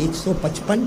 155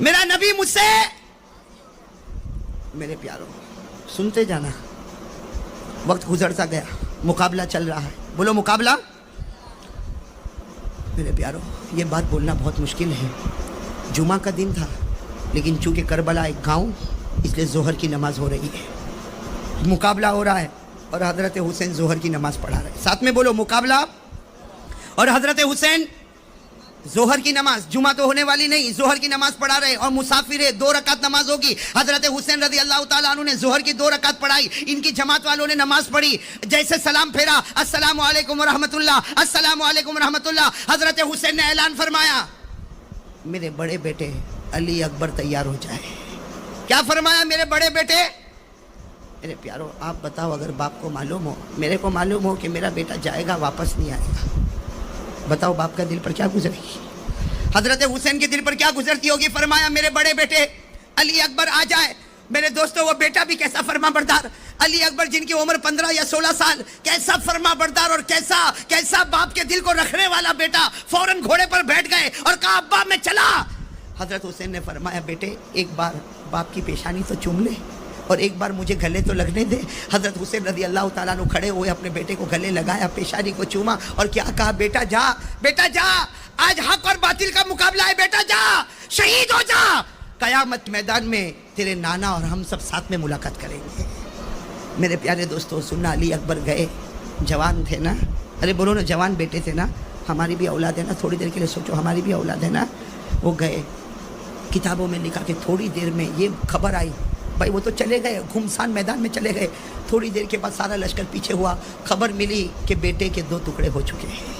میرا نبی مجھ سے، میرے پیاروں سنتے جانا، وقت گزرتا گیا، مقابلہ چل رہا ہے، بولو مقابلہ۔ میرے پیاروں یہ بات بولنا بہت مشکل ہے، جمعہ کا دن تھا لیکن چونکہ کربلا ایک گاؤں اس لیے ظہر کی نماز ہو رہی ہے، مقابلہ ہو رہا ہے اور حضرت حسین ظہر کی نماز پڑھا رہے ہیں، ساتھ میں بولو مقابلہ، اور حضرت حسین ظہر کی نماز، جمعہ تو ہونے والی نہیں، ظہر کی نماز پڑھا رہے اور مسافر ہے، 2 رکعت نماز ہوگی۔ حضرت حسین رضی اللہ تعالیٰ عنہ نے ظہر کی 2 رکعت پڑھائی، ان کی جماعت والوں نے نماز پڑھی، جیسے سلام پھیرا، السلام علیکم ورحمۃ اللہ، السلام علیکم ورحمۃ اللہ، حضرت حسین نے اعلان فرمایا میرے بڑے بیٹے علی اکبر تیار ہو جائے۔ کیا فرمایا؟ میرے بڑے بیٹے۔ میرے پیاروں آپ بتاؤ، اگر باپ کو معلوم ہو، میرے کو معلوم ہو کہ میرا بیٹا جائے گا واپس نہیں آئے گا، بتاؤ باپ کا دل پر کیا گزرے گی؟ حضرت حسین کے دل پر کیا گزرتی ہوگی؟ فرمایا میرے بڑے بیٹے علی اکبر آ جائے۔ میرے دوستو وہ بیٹا بھی کیسا فرما بردار، علی اکبر جن کی عمر 15 یا 16 سال، کیسا فرما بردار اور کیسا باپ کے دل کو رکھنے والا بیٹا، فوراً گھوڑے پر بیٹھ گئے اور کہا ابا میں چلا۔ حضرت حسین نے فرمایا بیٹے ایک بار باپ کی پیشانی تو چوم لے اور ایک بار مجھے گلے تو لگنے دے۔ حضرت حسین رضی اللہ تعالیٰ عنہ کھڑے ہوئے، اپنے بیٹے کو گلے لگایا، پیشانی کو چوما اور کیا کہا؟ بیٹا جا، بیٹا جا، آج حق اور باطل کا مقابلہ ہے، بیٹا جا، شہید ہو جا، قیامت میدان میں تیرے نانا اور ہم سب ساتھ میں ملاقات کریں گے۔ میرے پیارے دوستو سننا، علی اکبر گئے، جوان تھے نا، ارے بولو نا جوان بیٹے تھے نا، ہماری بھی اولاد ہے نا، تھوڑی دیر کے لیے سوچو ہماری بھی اولاد ہے نا۔ وہ گئے، کتابوں میں لکھا کہ تھوڑی دیر میں یہ خبر آئی، بھائی وہ تو چلے گئے، گھمسان میدان میں چلے گئے، تھوڑی دیر کے بعد سارا لشکر پیچھے ہوا، خبر ملی کہ بیٹے کے 2 ٹکڑے ہو چکے ہیں۔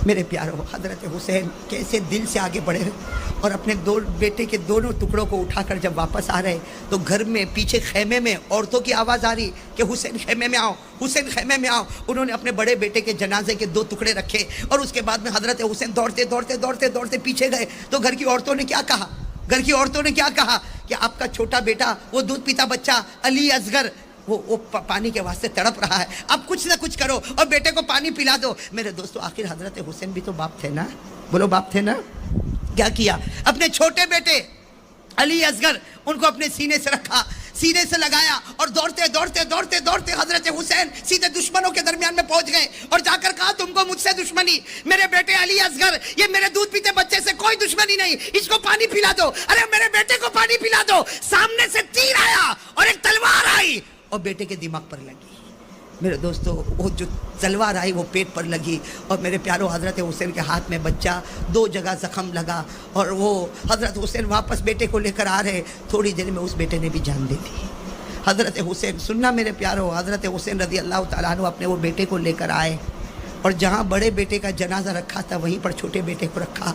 میرے پیاروں حضرت حسین کیسے دل سے آگے بڑھے اور اپنے بیٹے کے دونوں ٹکڑوں کو اٹھا کر جب واپس آ رہے تو گھر میں پیچھے خیمے میں عورتوں کی آواز آ رہی کہ حسین خیمے میں آؤ، حسین خیمے میں آؤ۔ انہوں نے اپنے بڑے بیٹے کے جنازے کے 2 ٹکڑے رکھے اور اس کے بعد میں حضرت حسین دوڑتے پیچھے گئے تو گھر کی عورتوں نے کیا کہا؟ گھر کی عورتوں نے کیا کہا کہ آپ کا چھوٹا بیٹا، وہ دودھ پیتا بچہ علی اصغر، وہ پانی کے واسطے تڑپ رہا ہے، اب کچھ نہ کچھ کرو اور بیٹے کو پانی پلا دو۔ میرے دوستو آخر حضرت حسین بھی تو باپ تھے نا، بولو باپ تھے نا۔ کیا کیا؟ اپنے چھوٹے بیٹے علی اصغر ان کو اپنے سینے سے رکھا، سینے سے لگایا اور دوڑتے حضرت حسین سیدھے دشمنوں کے درمیان میں پہنچ گئے اور جا کر کہا تم کو مجھ سے دشمنی، میرے بیٹے علی اصغر یہ میرے دودھ پیتے بچے سے کوئی دشمنی نہیں، اس کو پانی پلا دو، ارے میرے بیٹے کو پانی پلا دو۔ سامنے سے تیر آیا اور ایک تلوار آئی اور بیٹے کے دماغ پر لگی۔ میرے دوستو وہ جو تلوار آئی وہ پیٹ پر لگی اور میرے پیارو حضرت حسین کے ہاتھ میں بچہ، 2 جگہ زخم لگا اور وہ حضرت حسین واپس بیٹے کو لے کر آ رہے، تھوڑی دیر میں اس بیٹے نے بھی جان دے دی۔ حضرت حسین سننا میرے پیارو، حضرت حسین رضی اللہ تعالیٰ عنہ اپنے وہ بیٹے کو لے کر آئے اور جہاں بڑے بیٹے کا جنازہ رکھا تھا وہیں پر چھوٹے بیٹے کو رکھا۔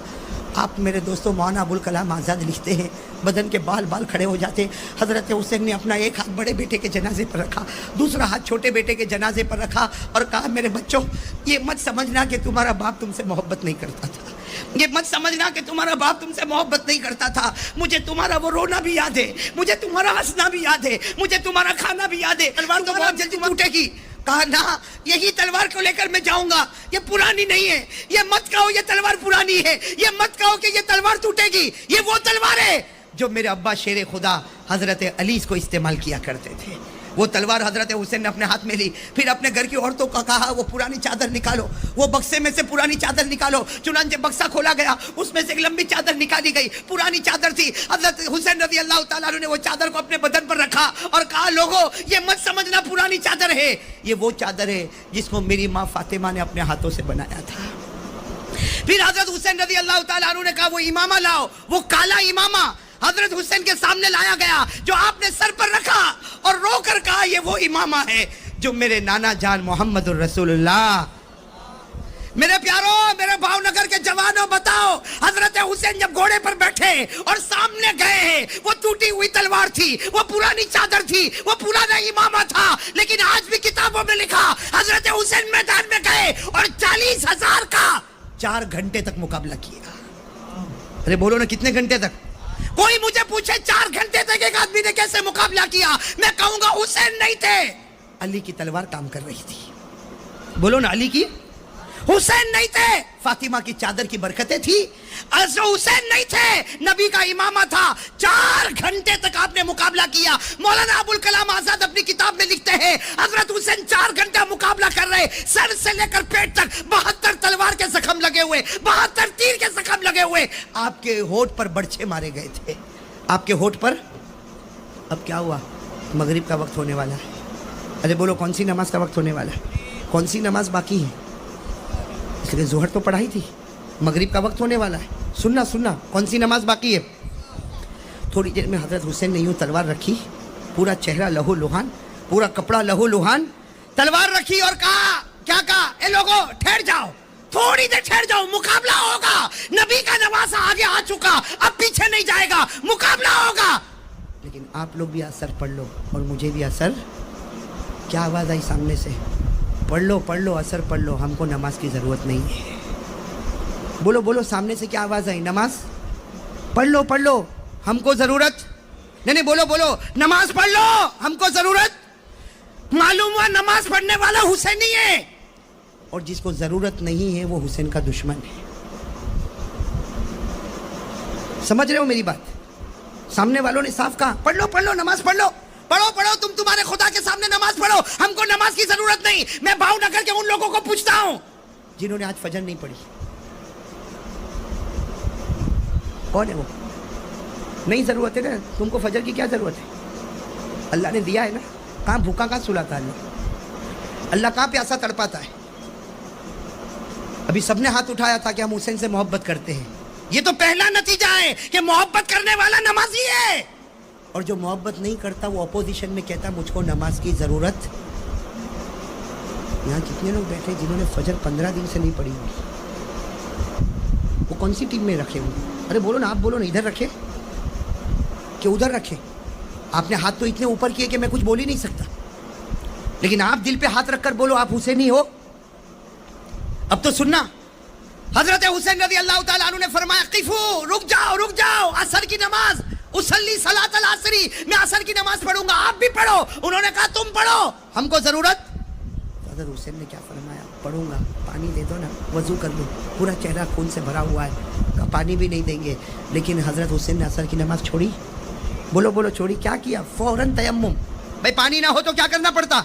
آپ میرے دوستو مولانا ابوالکلام آزاد لکھتے ہیں بدن کے بال کھڑے ہو جاتے۔ حضرت حسین نے اپنا ایک ہاتھ بڑے بیٹے کے جنازے پر رکھا، دوسرا ہاتھ چھوٹے بیٹے کے جنازے پر رکھا اور کہا میرے بچوں یہ مت سمجھنا کہ تمہارا باپ تم سے محبت نہیں کرتا تھا، یہ مت سمجھنا کہ تمہارا باپ تم سے محبت نہیں کرتا تھا، مجھے تمہارا وہ رونا بھی یاد ہے، مجھے تمہارا ہنسنا بھی یاد ہے، مجھے تمہارا کھانا بھی یاد ہے، تلوار تو بہت جلدی ٹوٹے گی۔ کہا نہ، یہی تلوار کو لے کر میں جاؤں گا، یہ پرانی نہیں ہے، یہ مت کہو یہ تلوار پرانی ہے، یہ مت کہو کہ یہ تلوار ٹوٹے گی، یہ وہ تلوار ہے جو میرے ابا شیر خدا حضرت علی کو استعمال کیا کرتے تھے۔ وہ تلوار حضرت حسین نے اپنے ہاتھ میں لی، پھر اپنے گھر کی عورتوں کو کہا وہ پرانی چادر نکالو، وہ بکسے میں سے پرانی چادر نکالو۔ چنانچہ بکسا کھولا گیا، اس میں سے ایک لمبی چادر نکالی گئی، پرانی چادر تھی۔ حضرت حسین رضی اللہ تعالیٰ عنہ نے وہ چادر کو اپنے بدن پر رکھا اور کہا لوگو یہ مت سمجھنا پرانی چادر ہے، یہ وہ چادر ہے جس کو میری ماں فاطمہ نے اپنے ہاتھوں سے بنایا تھا۔ پھر حضرت حسین رضی اللہ تعالیٰ عنہ نے کہا وہ امامہ لاؤ، وہ کالا امامہ حضرت حسین کے سامنے لایا گیا جو آپ نے سر پر رکھا اور رو کر کہا یہ وہ امامہ ہے جو میرے نانا جان محمد الرسول اللہ۔ میرے پیاروں، میرے بھاؤ نگر کے جوانوں بتاؤ، حضرت حسین جب گھوڑے پر بیٹھے اور سامنے گئے ہیں، وہ ٹوٹی ہوئی تلوار تھی، وہ پرانی چادر تھی، وہ پرانا امامہ تھا، لیکن آج بھی کتابوں میں لکھا حضرت حسین میدان میں گئے اور 40,000 کا 4 گھنٹے تک مقابلہ کیا۔ ارے بولو نا کتنے گھنٹے تک؟ کوئی مجھے پوچھے 4 گھنٹے تک ایک آدمی نے کیسے مقابلہ کیا، میں کہوں گا حسین نہیں تھے، علی کی تلوار کام کر رہی تھی۔ بولو نا علی کی، حسین نہیں تھے، فاطمہ کی چادر کی برکتیں تھی، حسین نہیں تھے، نبی کا امامہ تھا. 4 گھنٹے تک آپ نے مقابلہ کیا. مولانا ابوالکلام آزاد اپنی کتاب میں لکھتے ہیں حضرت حسین 4 گھنٹہ مقابلہ کر رہے، سر سے لے کر پیٹ تک 72 تلوار کے زخم لگے ہوئے، 72 تیر کے زخم لگے ہوئے. آپ کے ہونٹ پر برچھے مارے گئے تھے، آپ کے ہونٹ پر. اب کیا ہوا؟ مغرب کا وقت ہونے والا ہے. ارے بولو کون سی نماز کا وقت ہونے والا ہے؟ کون سی نماز باقی ہے؟ اس لیے ظہر تو پڑھائی تھی، مغرب کا وقت ہونے والا ہے. سننا کون سی نماز باقی ہے؟ تھوڑی دیر میں حضرت حسین نے یوں تلوار رکھی، پورا چہرہ لہو لہان، پورا کپڑا لہو لہان، تلوار رکھی اور کہا، کیا کہا؟ اے لوگو ٹھہر جاؤ، تھوڑی دیر ٹھہر جاؤ، مقابلہ ہوگا. نبی کا نواسہ آگے آ چکا، اب پیچھے نہیں جائے گا، مقابلہ ہوگا. لیکن آپ لوگ بھی اثر پڑھ لو اور مجھے بھی اثر. کیا آواز آئی سامنے سے؟ پڑھ لو اثر پڑھ لو، ہم کو نماز کی ضرورت نہیں ہے. بولو سامنے سے کیا آواز آئی؟ نماز پڑھ لو، ہم کو ضرورت نہیں. بولو نماز پڑھ لو، ہم کو ضرورت. معلوم ہوا نماز پڑھنے والا حسین نہیں ہے، اور جس کو ضرورت نہیں ہے وہ حسین کا دشمن ہے. سمجھ رہے ہو میری بات؟ سامنے والوں نے صاف کہا پڑھ لو نماز پڑھ لو. پڑھو تمہارے خدا کے سامنے نماز پڑھو، ہم کو نماز کی ضرورت نہیں. میں بھاؤ نگر کے ان لوگوں کو پوچھتا ہوں جنہوں نے آج فجر نہیں پڑھی. کون ہے وہ؟ نہیں ضرورت ہے نا تم کو فجر کی، کیا ضرورت ہے؟ اللہ نے دیا ہے نا. کہاں بھوکا کہاں سلاتا اللہ کہاں پیاسا تڑپاتا ہے؟ ابھی سب نے ہاتھ اٹھایا تھا کہ ہم حسین سے محبت کرتے ہیں. یہ تو پہلا نتیجہ ہے کہ محبت کرنے والا نمازی ہے، اور جو محبت نہیں کرتا وہ اپوزیشن میں کہتا مجھ کو نماز کی ضرورت. یہاں کتنے لوگ بیٹھے جنہوں نے فجر 15 دن سے نہیں پڑھی ہوگی؟ وہ کون سی ٹیم میں رکھے ہوئے؟ ارے بولو نا، آپ بولو نا، ادھر رکھے کہ ادھر رکھے؟ آپ نے ہاتھ تو اتنے اوپر کیے کہ میں کچھ بول ہی نہیں سکتا، لیکن آپ دل پہ ہاتھ رکھ کر بولو آپ حسینی ہو. اب تو سننا، حضرت حسین رضی اللہ تعالیٰ عنہ نے فرمایا قفو، رک جاؤ، عصر کی نماز، اصلی صلاۃ العصری، میں عصر کی نماز پڑھوں گا، آپ بھی پڑھو. انہوں نے کہا تم پڑھو، ہم کو ضرورت. حضرت حسین نے کیا فرمایا؟ پڑھوں گا، پانی دے دو نا، وضو کر لو، پورا چہرہ خون سے بھرا ہوا ہے، پانی بھی نہیں دیں گے. لیکن حضرت حسین نے عصر کی نماز چھوڑی. بولو چھوڑی. کیا کیا؟ فوراً تیمم. بھائی پانی نہ ہو تو کیا کرنا پڑتا؟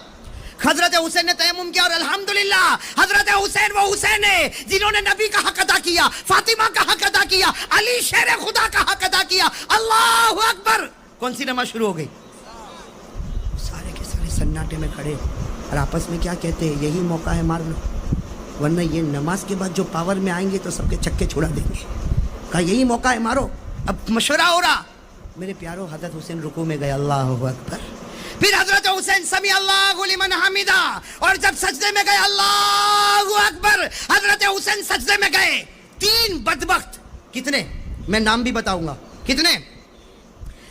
حضرت حسین نے تیمم کیا، اور الحمدللہ حضرت حسین وہ حسین ہے جنہوں نے نبی کا حق ادا کیا، فاطمہ کا حق ادا کیا، علی شیر خدا کا حق ادا کیا. اللہ اکبر. کون سی نماز شروع ہو گئی؟ سارے کے سارے سناٹے میں کھڑے اور آپس میں کیا کہتے ہیں؟ یہی موقع ہے، مار لو، ورنہ یہ نماز کے بعد جو پاور میں آئیں گے تو سب کے چکے چھڑا دیں گے. کہا یہی موقع ہے، مارو. اب مشورہ ہو رہا. میرے پیارو، حضرت حسین رکوع میں گئے، اللہ اکبر. پھر حضرت حسین سمیع اللہ لمن حمیدہ، اور جب سجدے میں گئے، اللہ اکبر. حضرت حسین سجدے میں گئے. 3 بدبخت، کتنے میں نام بھی بتاؤں گا، کتنے؟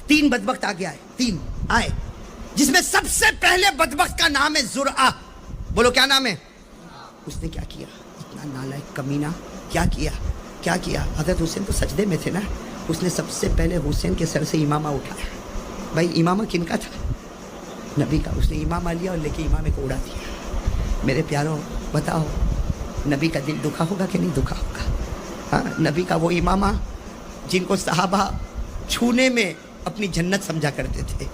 3 بدبخت آگے آئے، 3 آئے، جس میں سب سے پہلے بدبخت کا نام ہے زرعہ. بولو کیا نام ہے؟ اس نے کیا کیا؟ اتنا نالائق کمینہ. کیا کیا؟ حضرت حسین تو سجدے میں تھے نا. اس نے سب سے پہلے حسین کے سر سے امامہ اٹھایا. بھائی امامہ کن کا تھا؟ نبی کا. اس نے امامہ لیا اور لے کے امامے کو اڑا دیا. میرے پیاروں بتاؤ، نبی کا دل دکھا ہوگا کہ نہیں دکھا ہوگا؟ ہاں، نبی کا وہ امامہ جن کو صحابہ چھونے میں اپنی جنت سمجھا کرتے تھے،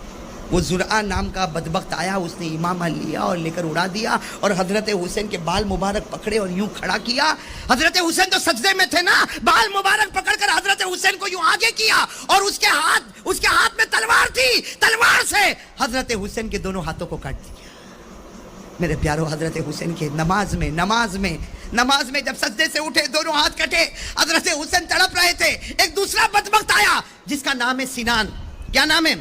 وہ زرعہ نام کا بدبخت آیا، اس نے امامہ لیا اور لے کر اڑا دیا، اور حضرت حسین کے بال مبارک پکڑے اور یوں کھڑا کیا. حضرت حسین تو سجدے میں تھے نا، بال مبارک پکڑ کر حضرت حسین کو یوں آگے کیا، اور اس کے ہاتھ میں تلوار تھی. تلوار سے حضرت حسین کے دونوں ہاتھوں کو کاٹ دیا. میرے پیارو، حضرت حسین کے نماز میں جب سجدے سے اٹھے، دونوں ہاتھ کٹے، حضرت حسین تڑپ رہے تھے. ایک دوسرا بدبخت آیا جس کا نام ہے سینان. کیا نام ہے؟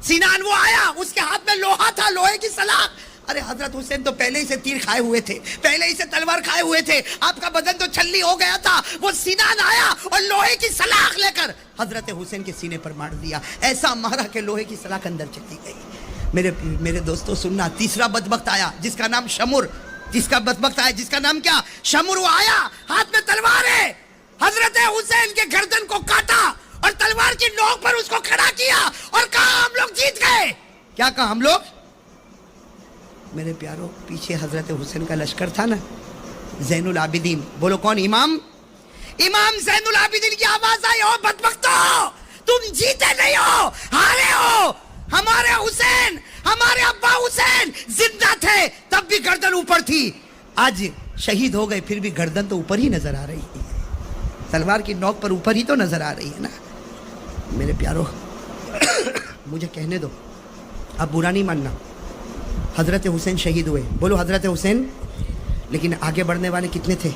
سینان. وہ آیا، اس کے ہاتھ میں لوہا تھا، لوہے کی سلاخ. ارے حضرت حسین تو پہلے ہی سے تیر کھائے ہوئے تھے، پہلے ہی سے تلوار کھائے ہوئے تھے، آپ کا بدن تو چھلی ہو گیا تھا. وہ سینان آیا اور لوہے کی سلاخ لے کر حضرت حسین کے سینے پر مار دیا. ایسا مارا کہ لوہے کی سلاخ اندر چلی گئی. میرے دوستو سننا، تیسرا بدبخت آیا جس کا نام شمر. جس کا نام کیا؟ شمر. وہ آیا، ہاتھ میں تلوار ہے، حضرت حسین کے گردن کو کاٹا اور تلوار کی نوک پر اس کو کھڑا کیا اور کہا ہم لوگ جیت گئے. کیا کہا؟ ہم لوگ. میرے پیاروں، پیچھے حضرت حسین کا لشکر تھا نا، زین العابدین. بولو کون؟ امام زین العابدین کی آواز آئی، او بدبختو تم جیتے نہیں ہو، ہارے ہو. ہمارے حسین، ہمارے ابا حسین زندہ تھے تب بھی گردن اوپر تھی، آج شہید ہو گئے پھر بھی گردن تو اوپر ہی نظر آ رہی ہے، تلوار کی نوک پر اوپر ہی تو نظر آ رہی ہے نا. میرے پیارو مجھے کہنے دو، اب برا نہیں ماننا. حضرت حسین شہید ہوئے، بولو حضرت حسین. لیکن آگے بڑھنے والے کتنے تھے؟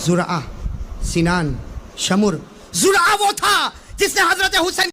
زرعہ، سنان، شمر. زرعہ وہ تھا جس نے حضرت حسین